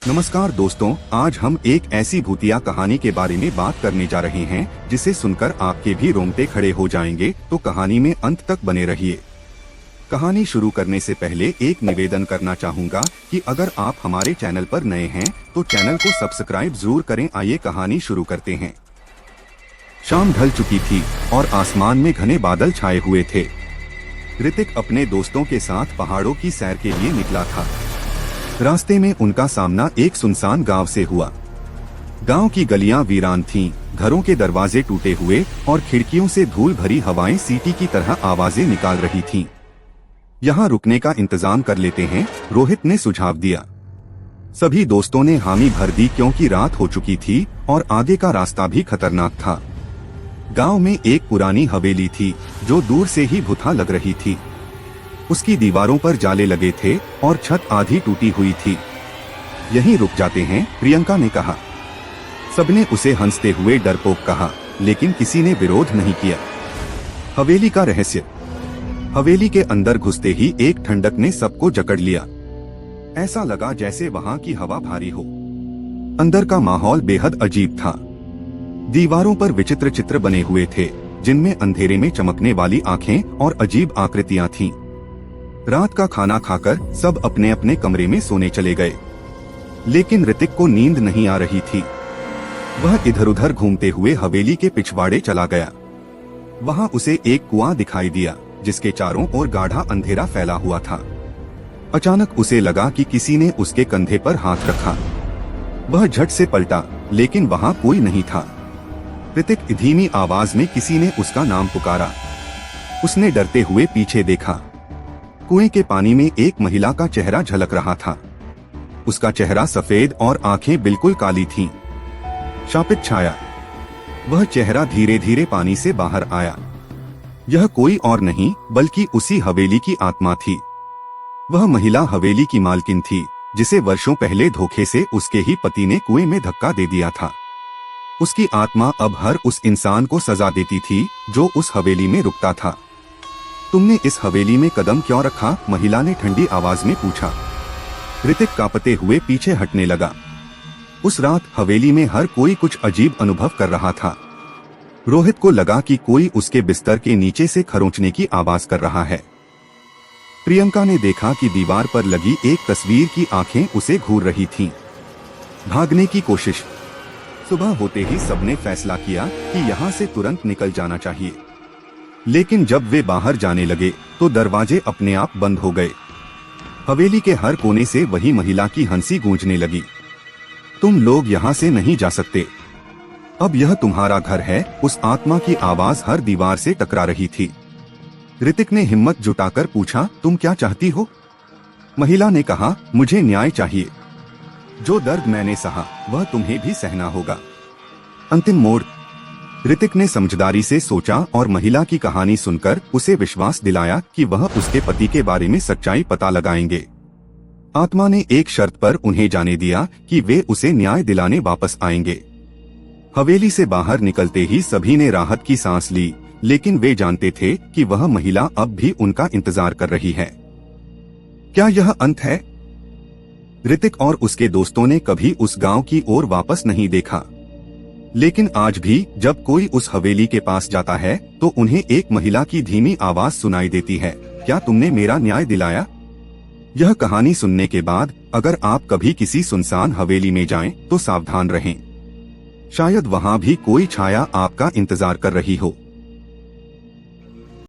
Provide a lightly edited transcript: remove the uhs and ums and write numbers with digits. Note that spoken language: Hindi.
नमस्कार दोस्तों, आज हम एक ऐसी भूतिया कहानी के बारे में बात करने जा रहे हैं जिसे सुनकर आपके भी रोंगटे खड़े हो जाएंगे। तो कहानी में अंत तक बने रहिए। कहानी शुरू करने से पहले एक निवेदन करना चाहूँगा कि अगर आप हमारे चैनल पर नए हैं तो चैनल को सब्सक्राइब जरूर करें। आइए कहानी शुरू करते हैं। शाम ढल चुकी थी और आसमान में घने बादल छाए हुए थे। ऋतिक अपने दोस्तों के साथ पहाड़ों की सैर के लिए निकला था। रास्ते में उनका सामना एक सुनसान गांव से हुआ। गांव की गलियां वीरान थीं, घरों के दरवाजे टूटे हुए और खिड़कियों से धूल भरी हवाएं सीटी की तरह आवाजें निकाल रही थीं। यहां रुकने का इंतजाम कर लेते हैं, रोहित ने सुझाव दिया। सभी दोस्तों ने हामी भर दी क्योंकि रात हो चुकी थी और आगे का रास्ता भी खतरनाक था। गांव में एक पुरानी हवेली थी जो दूर से ही भुता लग रही थी। उसकी दीवारों पर जाले लगे थे और छत आधी टूटी हुई थी। यहीं रुक जाते हैं, प्रियंका ने कहा। सबने उसे हंसते हुए डरपोक कहा, लेकिन किसी ने विरोध नहीं किया। हवेली का रहस्य। हवेली के अंदर घुसते ही एक ठंडक ने सबको जकड़ लिया। ऐसा लगा जैसे वहां की हवा भारी हो। अंदर का माहौल बेहद अजीब था। दीवारों पर विचित्र चित्र बने हुए थे जिनमें अंधेरे में चमकने वाली आंखें और अजीब आकृतियां थीं। रात का खाना खाकर सब अपने अपने कमरे में सोने चले गए, लेकिन ऋतिक को नींद नहीं आ रही थी। वह इधर उधर घूमते हुए हवेली के पिछवाड़े चला गया। वहां उसे एक कुआं दिखाई दिया जिसके चारों ओर गाढ़ा अंधेरा फैला हुआ था। अचानक उसे लगा कि किसी ने उसके कंधे पर हाथ रखा। वह झट से पलटा, लेकिन वहां कोई नहीं था। ऋतिक धीमी आवाज में किसी ने उसका नाम पुकारा। उसने डरते हुए पीछे देखा। कुएं के पानी में एक महिला का चेहरा झलक रहा था। उसका चेहरा सफेद और आंखें बिल्कुल काली थीं। शापित छाया। वह चेहरा धीरे धीरे पानी से बाहर आया। यह कोई और नहीं बल्कि उसी हवेली की आत्मा थी। वह महिला हवेली की मालकिन थी जिसे वर्षों पहले धोखे से उसके ही पति ने कुएं में धक्का दे दिया था। उसकी आत्मा अब हर उस इंसान को सजा देती थी जो उस हवेली में रुकता था। तुमने इस हवेली में कदम क्यों रखा? महिला ने ठंडी आवाज में पूछा। ऋतिक कांपते हुए पीछे हटने लगा। उस रात हवेली में हर कोई कुछ अजीब अनुभव कर रहा था। रोहित को लगा कि कोई उसके बिस्तर के नीचे से खरोंचने की आवाज कर रहा है। प्रियंका ने देखा कि दीवार पर लगी एक तस्वीर की आंखें उसे घूर रही थीं। भागने की कोशिश। सुबह होते ही सबने फैसला किया कि यहाँ से तुरंत निकल जाना चाहिए, लेकिन जब वे बाहर जाने लगे तो दरवाजे अपने आप बंद हो गए। हवेली के हर कोने से वही महिला की हंसी गूंजने लगी। तुम लोग यहाँ से नहीं जा सकते, अब यह तुम्हारा घर है। उस आत्मा की आवाज हर दीवार से टकरा रही थी। ऋतिक ने हिम्मत जुटाकर पूछा, तुम क्या चाहती हो? महिला ने कहा, मुझे न्याय चाहिए। जो दर्द मैंने सहा वह तुम्हें भी सहना होगा। अंतिम मोड़। ऋतिक ने समझदारी से सोचा और महिला की कहानी सुनकर उसे विश्वास दिलाया कि वह उसके पति के बारे में सच्चाई पता लगाएंगे। आत्मा ने एक शर्त पर उन्हें जाने दिया कि वे उसे न्याय दिलाने वापस आएंगे। हवेली से बाहर निकलते ही सभी ने राहत की सांस ली, लेकिन वे जानते थे कि वह महिला अब भी उनका इंतजार कर रही है। क्या यह अंत है? ऋतिक और उसके दोस्तों ने कभी उस गांव की ओर वापस नहीं देखा, लेकिन आज भी जब कोई उस हवेली के पास जाता है तो उन्हें एक महिला की धीमी आवाज सुनाई देती है, क्या तुमने मेरा न्याय दिलाया? यह कहानी सुनने के बाद अगर आप कभी किसी सुनसान हवेली में जाएं तो सावधान रहें। शायद वहां भी कोई छाया आपका इंतजार कर रही हो।